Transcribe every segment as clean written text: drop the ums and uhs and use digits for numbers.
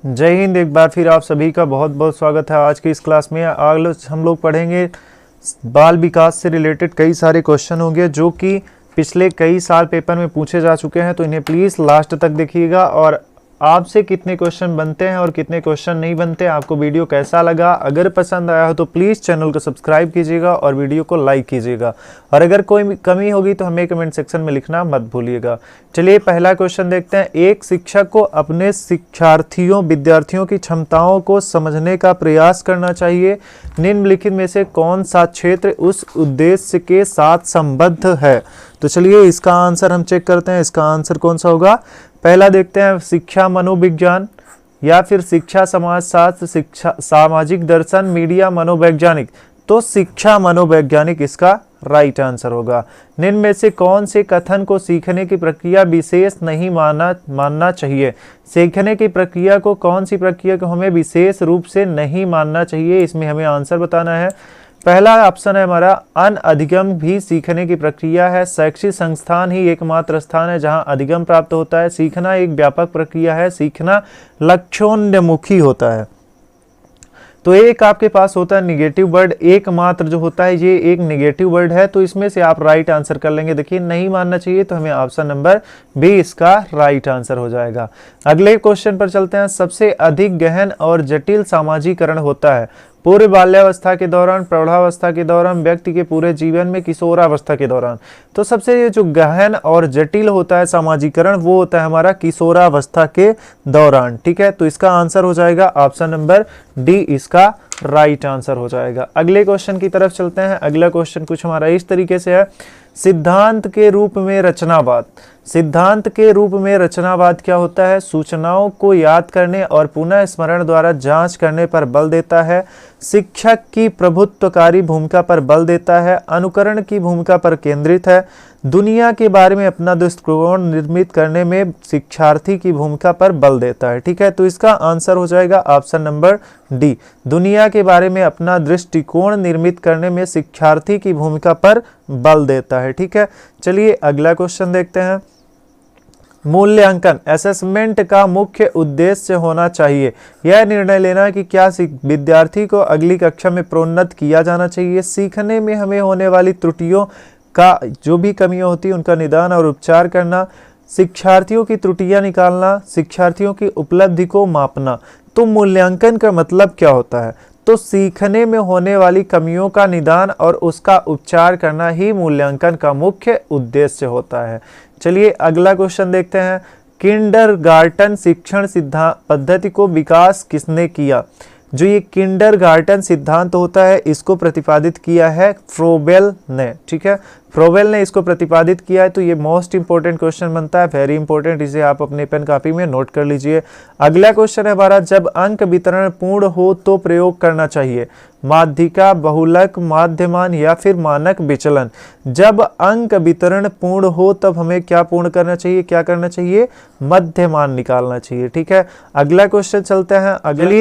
जय हिंद। एक बार फिर आप सभी का बहुत बहुत स्वागत है आज की इस क्लास में। आज हम लोग पढ़ेंगे बाल विकास से रिलेटेड कई सारे क्वेश्चन होंगे जो कि पिछले कई साल पेपर में पूछे जा चुके हैं, तो इन्हें प्लीज़ लास्ट तक देखिएगा। और आपसे कितने क्वेश्चन बनते हैं और कितने क्वेश्चन नहीं बनते, आपको वीडियो कैसा लगा, अगर पसंद आया हो तो प्लीज़ चैनल को सब्सक्राइब कीजिएगा और वीडियो को लाइक कीजिएगा। और अगर कोई कमी होगी तो हमें कमेंट सेक्शन में लिखना मत भूलिएगा। चलिए पहला क्वेश्चन देखते हैं। एक शिक्षक को अपने विद्यार्थियों की क्षमताओं को समझने का प्रयास करना चाहिए। निम्नलिखित में से कौन सा क्षेत्र उस उद्देश्य के साथ संबद्ध है? तो चलिए इसका आंसर हम चेक करते हैं। इसका आंसर कौन सा होगा? पहला देखते हैं, शिक्षा मनोविज्ञान, या फिर शिक्षा समाजशास्त्र, शिक्षा सामाजिक दर्शन, मीडिया मनोवैज्ञानिक। तो शिक्षा मनोवैज्ञानिक इसका राइट आंसर होगा। निम्न में से कौन से कथन को सीखने की प्रक्रिया विशेष नहीं मानना चाहिए? सीखने की प्रक्रिया को, कौन सी प्रक्रिया को हमें विशेष रूप से नहीं मानना चाहिए, इसमें हमें आंसर बताना है। पहला ऑप्शन है हमारा, अनअधिगम भी सीखने की प्रक्रिया है। शैक्षिक संस्थान ही एकमात्र स्थान है जहां अधिगम प्राप्त होता है। सीखना एक व्यापक प्रक्रिया है। सीखना लक्ष्योन्मुखी होता है। तो एक आपके पास होता है निगेटिव वर्ड, एकमात्र जो होता है ये एक निगेटिव वर्ड है, तो इसमें से आप राइट आंसर कर लेंगे। देखिए नहीं मानना चाहिए, तो हमें ऑप्शन नंबर बी इसका राइट आंसर हो जाएगा। अगले क्वेश्चन पर चलते हैं। सबसे अधिक गहन और जटिल सामाजिकरण होता है पूर्व बाल्यावस्था के दौरान, प्रौढ़ावस्था के दौरान, व्यक्ति के पूरे जीवन में, किशोरावस्था के दौरान। तो सबसे ये जो गहन और जटिल होता है सामाजिकरण वो होता है हमारा किशोरावस्था के दौरान। ठीक है, तो इसका आंसर हो जाएगा ऑप्शन नंबर डी इसका राइट आंसर हो जाएगा। अगले क्वेश्चन की तरफ चलते हैं। अगला क्वेश्चन कुछ हमारा इस तरीके से है, सिद्धांत के रूप में रचनावाद। सिद्धांत के रूप में रचनावाद क्या होता है? सूचनाओं को याद करने और पुनः स्मरण द्वारा जांच करने पर बल देता है। शिक्षक की प्रभुत्वकारी भूमिका पर बल देता है। अनुकरण की भूमिका पर केंद्रित है। दुनिया के बारे में अपना दृष्टिकोण निर्मित करने में शिक्षार्थी की भूमिका पर बल देता है। ठीक है, तो इसका आंसर हो जाएगा ऑप्शन नंबर डी। दुनिया के बारे में अपना दृष्टिकोण निर्मित करने में शिक्षार्थी की भूमिका पर बल देता है। ठीक है, चलिए अगला क्वेश्चन देखते हैं। मूल्यांकन असेसमेंट का मुख्य उद्देश्य होना चाहिए। यह निर्णय लेना कि क्या विद्यार्थी को अगली कक्षा में प्रोन्नत किया जाना चाहिए। सीखने में हमें होने वाली त्रुटियों का, जो भी कमियां होती है उनका निदान और उपचार करना। शिक्षार्थियों की त्रुटियां निकालना। शिक्षार्थियों की उपलब्धि को मापना। तो मूल्यांकन का मतलब क्या होता है? तो सीखने में होने वाली कमियों का निदान और उसका उपचार करना ही मूल्यांकन का मुख्य उद्देश्य होता है। चलिए अगला क्वेश्चन देखते हैं। किंडरगार्टन शिक्षण सिद्धांत पद्धति को विकास किसने किया? जो ये किंडरगार्टन सिद्धांत होता है इसको प्रतिपादित किया है फ्रोबेल ने। ठीक है, फ्रोबेल ने इसको प्रतिपादित किया है। तो ये मोस्ट इंपोर्टेंट क्वेश्चन बनता है, वेरी इंपोर्टेंट, इसे आप अपने पेन कॉपी में नोट कर लीजिए। अगला क्वेश्चन है हमारा, जब अंक वितरण पूर्ण हो तो प्रयोग करना चाहिए। माध्यिका, बहुलक, माध्यमान या फिर मानक विचलन। जब अंक वितरण पूर्ण हो तब हमें क्या पूर्ण करना चाहिए, क्या करना चाहिए? मध्यमान निकालना चाहिए। ठीक है, अगला क्वेश्चन चलते हैं।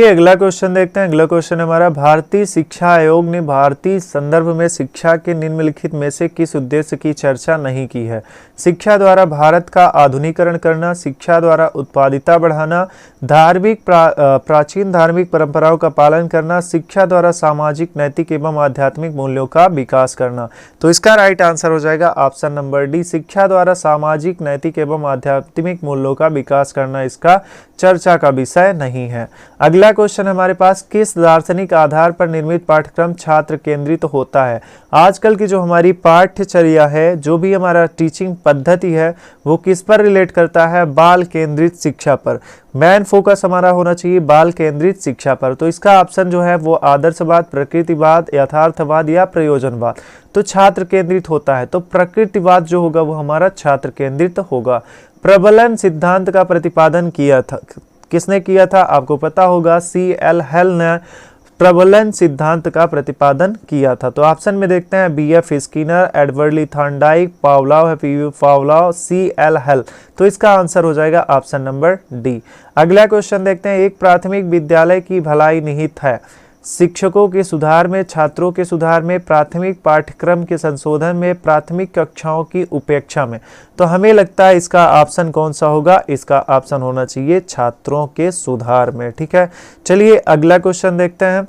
अगला क्वेश्चन देखते हैं। अगला क्वेश्चन हमारा, भारतीय शिक्षा आयोग ने भारतीय संदर्भ में शिक्षा के निम्नलिखित में से किस उद्देश्य की चर्चा नहीं की है? शिक्षा द्वारा भारत का आधुनिकीकरण करना, शिक्षा द्वारा उत्पादिता बढ़ाना, प्राचीन धार्मिक परंपराओं का पालन करना, शिक्षा द्वारा सामाजिक, नैतिक एवं आध्यात्मिक मूल्यों का विकास करना। तो इसका राइट आंसर हो जाएगा ऑप्शन नंबर डी। शिक्षा द्वारा सामाजिक, नैतिक एवं आध्यात्मिक मूल्यों का विकास करना इसका चर्चा का विषय नहीं है। अगला क्वेश्चन हमारे पास, किस दार्शनिक आधार पर निर्मित पाठ्यक्रम छात्र केंद्रित होता है? आजकल की जो हमारी पाठ्यचर्या है, जो भी हमारा टीचिंग पद्धति है, वो किस पर रिलेट करता है? बाल केंद्रित शिक्षा पर। मेन फोकस हमारा होना चाहिए बाल केंद्रित शिक्षा पर। तो इसका ऑप्शन जो है वो आदर्शवाद, प्रकृतिवाद, यथार्थवाद या प्रयोजनवाद। तो छात्र केंद्रित होता है, तो प्रकृतिवाद जो होगा वो हमारा छात्र केंद्रित होगा। प्रबलन सिद्धांत का प्रतिपादन किया था, किसने किया था? आपको पता होगा, C.L. हेल ने प्रबलन सिद्धांत का प्रतिपादन किया था। तो ऑप्शन में देखते हैं B.F. Skinner, Edward Lee Thorndike, Pavlov, P.V. Pavlov, C.L. Hull. तो इसका आंसर हो जाएगा ऑप्शन नंबर डी। अगला क्वेश्चन देखते हैं। एक प्राथमिक विद्यालय की भलाई निहित है। शिक्षकों के सुधार में, छात्रों के सुधार में, प्राथमिक पाठ्यक्रम के संशोधन में, प्राथमिक कक्षाओं की उपेक्षा में। तो हमें लगता है इसका ऑप्शन कौन सा होगा, इसका ऑप्शन होना चाहिए छात्रों के सुधार में। ठीक है, चलिए अगला क्वेश्चन देखते हैं।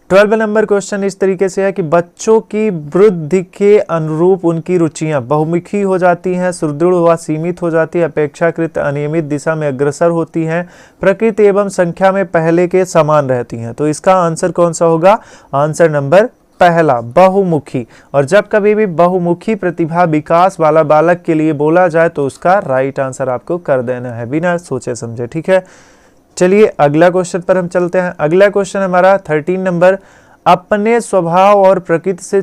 12 नंबर क्वेश्चन इस तरीके से है कि बच्चों की वृद्धि के अनुरूप उनकी रुचियां बहुमुखी हो जाती हैं, सुदृढ़ व सीमित हो जाती है, अपेक्षाकृत अनियमित दिशा में अग्रसर होती हैं, प्रकृति एवं संख्या में पहले के समान रहती हैं। तो इसका आंसर कौन सा होगा, आंसर नंबर पहला, बहुमुखी। और जब कभी भी बहुमुखी प्रतिभा विकास वाला बालक के लिए बोला जाए तो उसका राइट आंसर आपको कर देना है बिना सोचे समझे। ठीक है, चलिए अगला क्वेश्चन पर हम चलते हैं। अगला क्वेश्चन हमारा 13 नंबर, अपने स्वभाव और प्रकृति से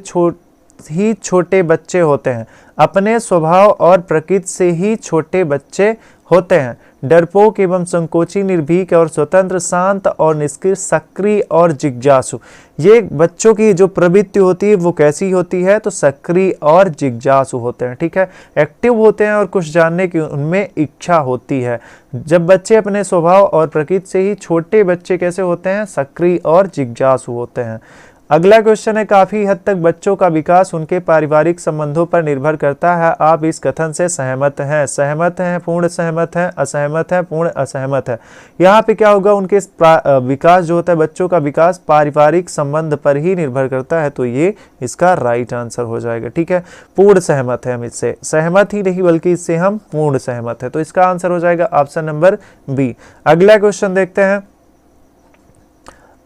ही छोटे बच्चे होते हैं। अपने स्वभाव और प्रकृति से ही छोटे बच्चे होते हैं, डरपोक एवं संकोची, निर्भीक और स्वतंत्र, शांत और निष्क्रिय, सक्रिय और जिज्ञासु। ये बच्चों की जो प्रवृत्ति होती है वो कैसी होती है, तो सक्रिय और जिज्ञासु होते हैं। ठीक है, एक्टिव होते हैं और कुछ जानने की उनमें इच्छा होती है। जब बच्चे अपने स्वभाव और प्रकृति से ही छोटे बच्चे कैसे होते हैं, सक्रिय और जिज्ञासु होते हैं। अगला क्वेश्चन है, काफी हद तक बच्चों का विकास उनके पारिवारिक संबंधों पर निर्भर करता है। आप इस कथन से सहमत हैं? सहमत हैं, पूर्ण सहमत हैं, असहमत हैं, पूर्ण असहमत है। यहाँ पे क्या होगा, उनके विकास जो होता है, बच्चों का विकास पारिवारिक संबंध पर ही निर्भर करता है। तो ये इसका राइट आंसर हो जाएगा। ठीक है, पूर्ण सहमत है हम इससे, सहमत ही नहीं बल्कि इससे हम पूर्ण सहमत है। तो इसका आंसर हो जाएगा ऑप्शन नंबर बी। अगला क्वेश्चन देखते हैं।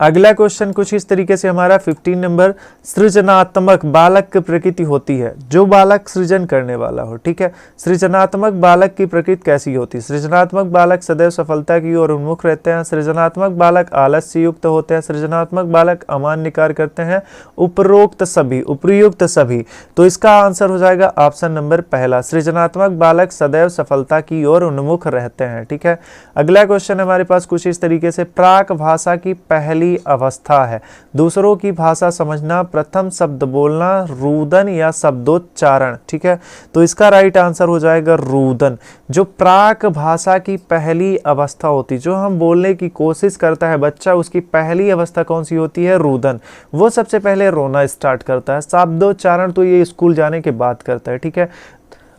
अगला क्वेश्चन कुछ इस तरीके से हमारा 15 नंबर, सृजनात्मक बालक की प्रकृति होती है, जो बालक सृजन करने वाला हो। ठीक है, सृजनात्मक बालक की प्रकृति कैसी होती है? सृजनात्मक बालक सदैव सफलता की ओर उन्मुख रहते हैं, सृजनात्मक बालक आलस्य युक्त होते हैं, सृजनात्मक बालक अमान्य कार्य करते हैं, उपरोक्त सभी, उपयुक्त सभी। तो इसका आंसर हो जाएगा ऑप्शन नंबर पहला, सृजनात्मक बालक सदैव सफलता की ओर उन्मुख रहते हैं। ठीक है, अगला क्वेश्चन हमारे पास कुछ इस तरीके से, प्राक भाषा की पहली अवस्था है, दूसरों की भाषा समझना, प्रथम शब्द बोलना, रुदन या शब्दोच्चारण। ठीक है, तो इसका राइट आंसर हो जाएगा रुदन। जो प्राक भाषा की पहली अवस्था होती, जो हम बोलने की कोशिश करता है बच्चा, उसकी पहली अवस्था कौन सी होती है? रुदन। वो सबसे पहले रोना स्टार्ट करता है, शब्दोच्चारण तो ये स्कूल जाने के बाद करता है। ठीक है,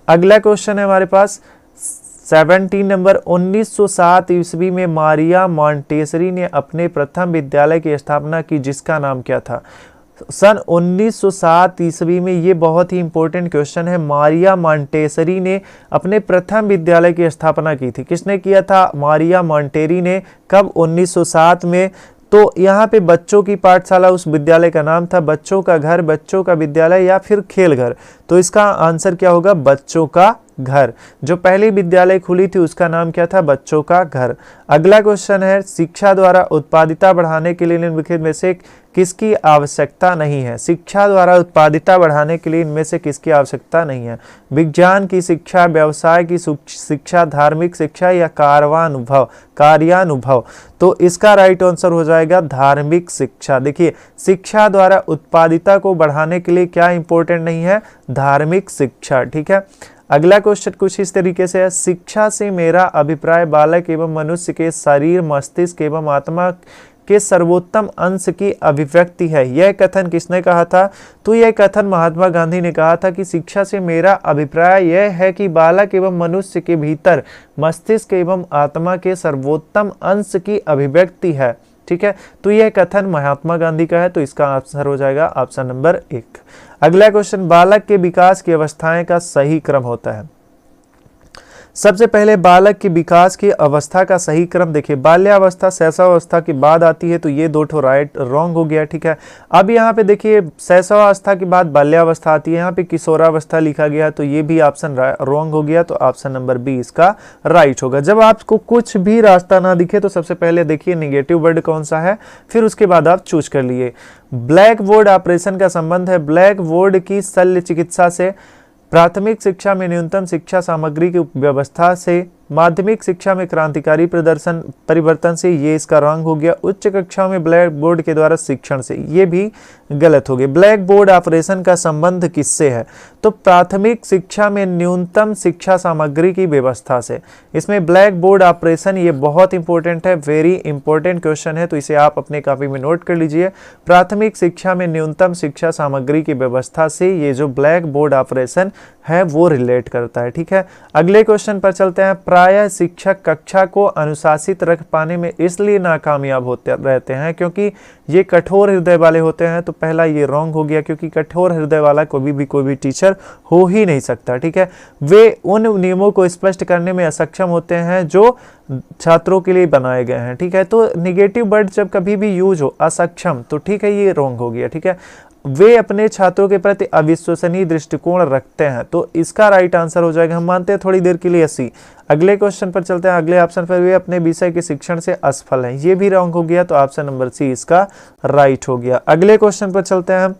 अगला क्वेश्चन है हमारे पास 17 नंबर, 1907 ईस्वी में मारिया मॉन्टेसरी ने अपने प्रथम विद्यालय की स्थापना की, जिसका नाम क्या था? सन 1907 ईस्वी में, ये बहुत ही इंपॉर्टेंट क्वेश्चन है, मारिया मॉन्टेसरी ने अपने प्रथम विद्यालय की स्थापना की थी। किसने किया था? मारिया मॉन्टेरी ने। कब? 1907 में। तो यहाँ पे बच्चों की पाठशाला, उस विद्यालय का नाम था बच्चों का घर, बच्चों का विद्यालय या फिर खेल घर। तो इसका आंसर क्या होगा? बच्चों का घर। जो पहली विद्यालय खुली थी उसका नाम क्या था? बच्चों का घर। अगला क्वेश्चन है, शिक्षा द्वारा उत्पादिता बढ़ाने के लिए निम्नलिखित में से किसकी आवश्यकता नहीं है? शिक्षा द्वारा उत्पादिता बढ़ाने के लिए इनमें से किसकी आवश्यकता नहीं है? विज्ञान की शिक्षा, व्यवसाय की शिक्षा, धार्मिक शिक्षा या कार्यानुभव। तो इसका राइट आंसर हो जाएगा धार्मिक शिक्षा। देखिए, शिक्षा द्वारा उत्पादिता को बढ़ाने के लिए क्या इंपॉर्टेंट नहीं है? धार्मिक शिक्षा। ठीक है, अगला क्वेश्चन कुछ इस तरीके से है, शिक्षा से मेरा अभिप्राय बालक एवं मनुष्य के शरीर, मस्तिष्क एवं आत्मा के सर्वोत्तम अंश की अभिव्यक्ति है। यह कथन किसने कहा था? तो यह कथन महात्मा गांधी ने कहा था कि शिक्षा से मेरा अभिप्राय यह है कि बालक एवं मनुष्य के भीतर मस्तिष्क एवं आत्मा के सर्वोत्तम अंश की अभिव्यक्ति है। ठीक है, तो यह कथन महात्मा गांधी का है। तो इसका आंसर हो जाएगा ऑप्शन नंबर 1। अगला क्वेश्चन, बालक के विकास की अवस्थाएं का सही क्रम होता है। सबसे पहले बालक के विकास की अवस्था का सही क्रम देखिए, बाल्यावस्था शैशवावस्था के बाद आती है, तो ये दो ठो राइट रॉन्ग हो गया। ठीक है, अब यहाँ पे देखिए शैशवावस्था के बाद बाल्यावस्था आती है, यहाँ पे किशोरावस्था लिखा गया, तो ये भी ऑप्शन रॉन्ग हो गया। तो ऑप्शन नंबर बी इसका राइट होगा। जब आपको कुछ भी रास्ता ना दिखे तो सबसे पहले देखिए निगेटिव वर्ड कौन सा है, फिर उसके बाद आप चूज कर लिए। ब्लैक बोर्ड ऑपरेशन का संबंध है ब्लैक बोर्ड की शल्य चिकित्सा से, प्राथमिक शिक्षा में न्यूनतम शिक्षा सामग्री की व्यवस्था से, माध्यमिक शिक्षा में क्रांतिकारी परिवर्तन से, ये इसका रॉन्ग हो गया। उच्च कक्षा में ब्लैक बोर्ड के द्वारा शिक्षण से, ये भी गलत हो गया। ब्लैक बोर्ड ऑपरेशन का संबंध किससे है? तो प्राथमिक शिक्षा में न्यूनतम शिक्षा सामग्री की व्यवस्था से। इसमें ब्लैक बोर्ड ऑपरेशन ये बहुत इंपॉर्टेंट है, वेरी इंपॉर्टेंट क्वेश्चन है, तो इसे आप अपने कॉपी में नोट कर लीजिए। प्राथमिक शिक्षा में न्यूनतम शिक्षा सामग्री की व्यवस्था से ये जो ब्लैक बोर्ड ऑपरेशन है वो रिलेट करता है। ठीक है, अगले क्वेश्चन पर चलते हैं। प्रायः शिक्षक कक्षा को अनुशासित रख पाने में इसलिए नाकामयाब होते रहते हैं क्योंकि ये कठोर हृदय वाले होते हैं। तो पहला ये रॉन्ग हो गया, क्योंकि कठोर हृदय वाला कोई भी टीचर हो ही नहीं सकता। ठीक है, वे उन नियमों को स्पष्ट करने में असक्षम होते हैं जो छात्रों के लिए बनाए गए हैं। ठीक है, तो निगेटिव वर्ड जब कभी भी यूज हो, असक्षम, तो ठीक है ये रॉन्ग हो गया। ठीक है, वे अपने छात्रों के प्रति अविश्वसनीय दृष्टिकोण रखते हैं, तो इसका राइट आंसर हो जाएगा, हम मानते हैं थोड़ी देर के लिए सी। अगले क्वेश्चन पर चलते हैं। अगले ऑप्शन पर, वे अपने विषय के शिक्षण से असफल हैं, ये भी रॉन्ग हो गया, तो ऑप्शन नंबर सी इसका राइट हो गया। अगले क्वेश्चन पर चलते हैं हम।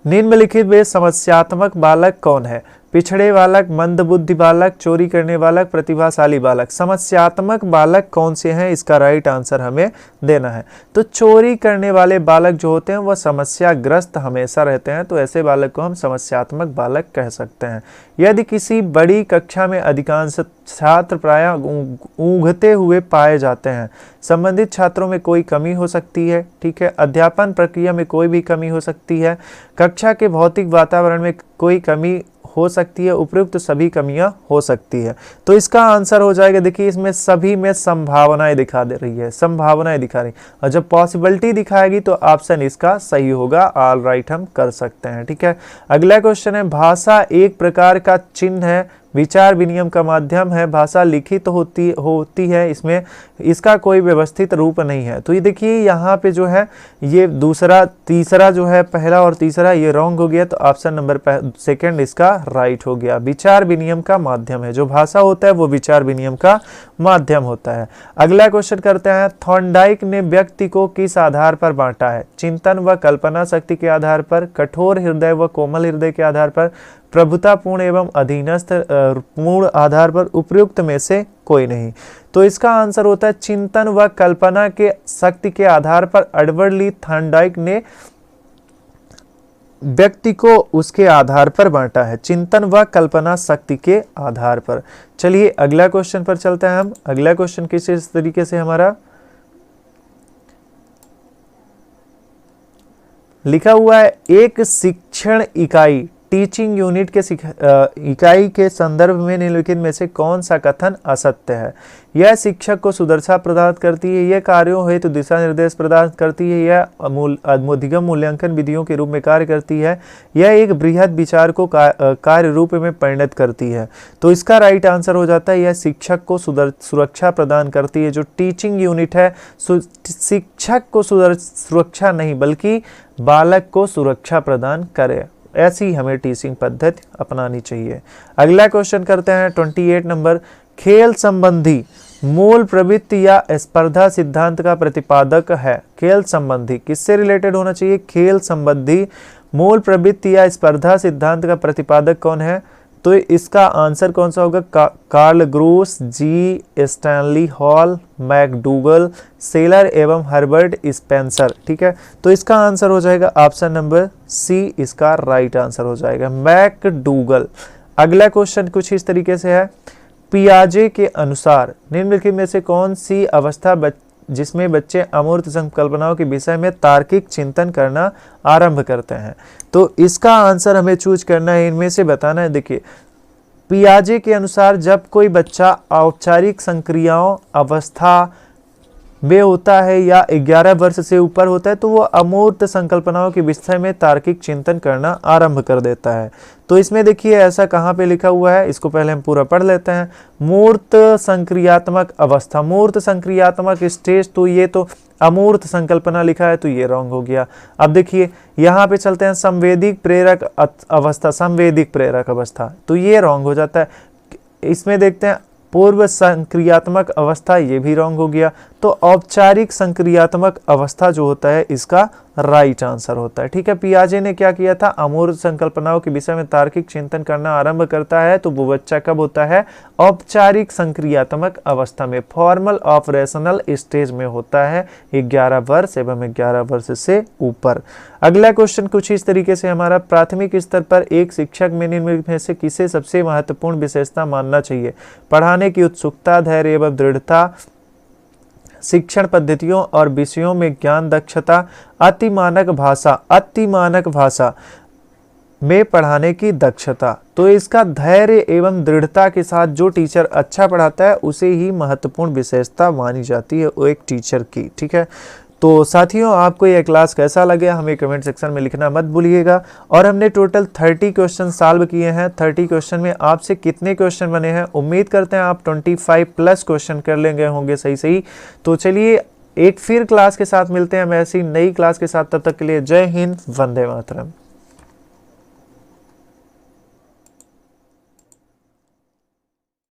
निम्नलिखित में समस्यात्मक बालक कौन है? पिछड़े बालक, मंदबुद्धि बालक, चोरी करने बालक, प्रतिभाशाली बालक। समस्यात्मक बालक कौन से हैं, इसका राइट आंसर हमें देना है। तो चोरी करने वाले बालक जो होते हैं वह समस्याग्रस्त हमेशा रहते हैं, तो ऐसे बालक को हम समस्यात्मक बालक कह सकते हैं। यदि किसी बड़ी कक्षा में अधिकांश छात्र प्रायः ऊँघते हुए पाए जाते हैं, संबंधित छात्रों में कोई कमी हो सकती है। ठीक है, अध्यापन प्रक्रिया में कोई भी कमी हो सकती है, कक्षा के भौतिक वातावरण में कोई कमी हो सकती है, उपयुक्त सभी कमियां हो सकती है। तो इसका आंसर हो जाएगा, देखिए इसमें सभी में संभावनाएं दिखा दे रही है, संभावनाएं दिखा रही, और जब पॉसिबिलिटी दिखाएगी तो ऑप्शन इसका सही होगा। ऑल राइट हम कर सकते हैं। ठीक है, अगला क्वेश्चन है। भाषा एक प्रकार का चिन्ह है, विचार विनिमय का माध्यम है, भाषा लिखित होती है, इसमें इसका कोई व्यवस्थित रूप नहीं है। तो ये देखिए यहाँ पे जो है ये दूसरा तीसरा जो है, पहला और तीसरा ये रॉन्ग हो गया, तो ऑप्शन नंबर सेकंड इसका राइट हो गया। विचार विनिमय का माध्यम है, जो भाषा होता है वो विचार विनिमय का माध्यम होता है। अगला क्वेश्चन करते हैं। थॉर्नडाइक ने व्यक्ति को किस आधार पर बांटा है? चिंतन व कल्पना शक्ति के आधार पर, कठोर हृदय व कोमल हृदय के आधार पर, प्रभुतापूर्ण एवं अधीनस्थ पूर्ण आधार पर, उपयुक्त में से कोई नहीं। तो इसका आंसर होता है चिंतन व कल्पना के शक्ति के आधार पर एडवर्ड ली थॉर्नडाइक ने व्यक्ति को उसके आधार पर बांटा है, चिंतन व कल्पना शक्ति के आधार पर। चलिए अगला क्वेश्चन पर चलते हैं हम। अगला क्वेश्चन किस तरीके से हमारा लिखा हुआ है। एक शिक्षण इकाई, टीचिंग यूनिट के इकाई के संदर्भ में निम्नलिखित में से कौन सा कथन असत्य है? यह शिक्षक को सुदर्शा प्रदान करती है, यह कार्यों हेतु दिशा निर्देश प्रदान करती है, यह अधिगम मूल्यांकन विधियों के रूप में कार्य करती है, यह एक बृहद विचार को कार्य रूप में परिणत करती है। तो इसका राइट आंसर हो जाता है यह शिक्षक को सुरक्षा प्रदान करती है। जो टीचिंग यूनिट है, शिक्षक को सुरक्षा नहीं बल्कि बालक को सुरक्षा प्रदान करे, ऐसी हमें टीचिंग पद्धति अपनानी चाहिए। अगला क्वेश्चन करते हैं 28 नंबर। खेल संबंधी मूल प्रवृत्ति या स्पर्धा सिद्धांत का प्रतिपादक है। खेल संबंधी किससे रिलेटेड होना चाहिए? खेल संबंधी मूल प्रवृत्ति या स्पर्धा सिद्धांत का प्रतिपादक कौन है? तो इसका आंसर कौन सा होगा? कार्ल ग्रूस, जी स्टैनली हॉल, मैकडूगल, सेलर एवं हर्बर्ट स्पेंसर। ठीक है, तो इसका आंसर हो जाएगा ऑप्शन नंबर सी, इसका राइट आंसर हो जाएगा मैकडूगल। अगला क्वेश्चन कुछ इस तरीके से है। पियाजे के अनुसार निम्नलिखित में से कौन सी अवस्था जिसमें बच्चे अमूर्त संकल्पनाओं के विषय में तार्किक चिंतन करना आरंभ करते हैं? तो इसका आंसर हमें चूज करना है, इनमें से बताना है। देखिए पियाजे के अनुसार जब कोई बच्चा औपचारिक संक्रियाओं अवस्था में होता है या 11 वर्ष से ऊपर होता है तो वो अमूर्त संकल्पनाओं के विषय में तार्किक चिंतन करना आरंभ कर देता है। तो इसमें देखिए ऐसा कहाँ पे लिखा हुआ है, इसको पहले हम पूरा पढ़ लेते हैं। मूर्त संक्रियात्मक अवस्था, मूर्त संक्रियात्मक स्टेज, तो ये तो अमूर्त संकल्पना लिखा है तो ये रॉन्ग हो गया। अब देखिए यहाँ पे चलते हैं संवेदिक प्रेरक अवस्था, संवेदिक प्रेरक अवस्था, तो ये रॉन्ग हो जाता है। इसमें देखते हैं पूर्व संक्रियात्मक अवस्था, ये भी रॉन्ग हो गया। तो औपचारिक संक्रियात्मक अवस्था जो होता है इसका राइट आंसर होता है। ठीक है, पियाजे ने क्या किया था, अमूर्त संकल्पनाओं के विषय में तार्किक चिंतन करना आरंभ करता है। तो वो बच्चा कब होता है, औपचारिक संक्रियात्मक अवस्था में, फॉर्मल ऑपरेशनल स्टेज में होता है, 11 वर्ष एवं 11 वर्ष से ऊपर। अगला क्वेश्चन कुछ इस तरीके से हमारा, प्राथमिक स्तर पर एक शिक्षक में निम्नलिखित में से किसे सबसे महत्वपूर्ण विशेषता मानना चाहिए, पढ़ाने की उत्सुकता, धैर्य एवं दृढ़ता, शिक्षण पद्धतियों और विषयों में ज्ञान दक्षता, अतिमानक भाषा में पढ़ाने की दक्षता। तो इसका धैर्य एवं दृढ़ता के साथ जो टीचर अच्छा पढ़ाता है उसे ही महत्वपूर्ण विशेषता मानी जाती है वो एक टीचर की। ठीक है, तो साथियों आपको यह क्लास कैसा लगे हमें कमेंट सेक्शन में लिखना मत भूलिएगा। और हमने टोटल 30 क्वेश्चन सॉल्व किए हैं। 30 क्वेश्चन में आपसे कितने क्वेश्चन बने हैं, उम्मीद करते हैं आप 25 प्लस क्वेश्चन कर लेंगे होंगे सही। तो चलिए एक फिर क्लास के साथ मिलते हैं, हम ऐसी नई क्लास के साथ, तब तक के लिए जय हिंद, वंदे मातरम।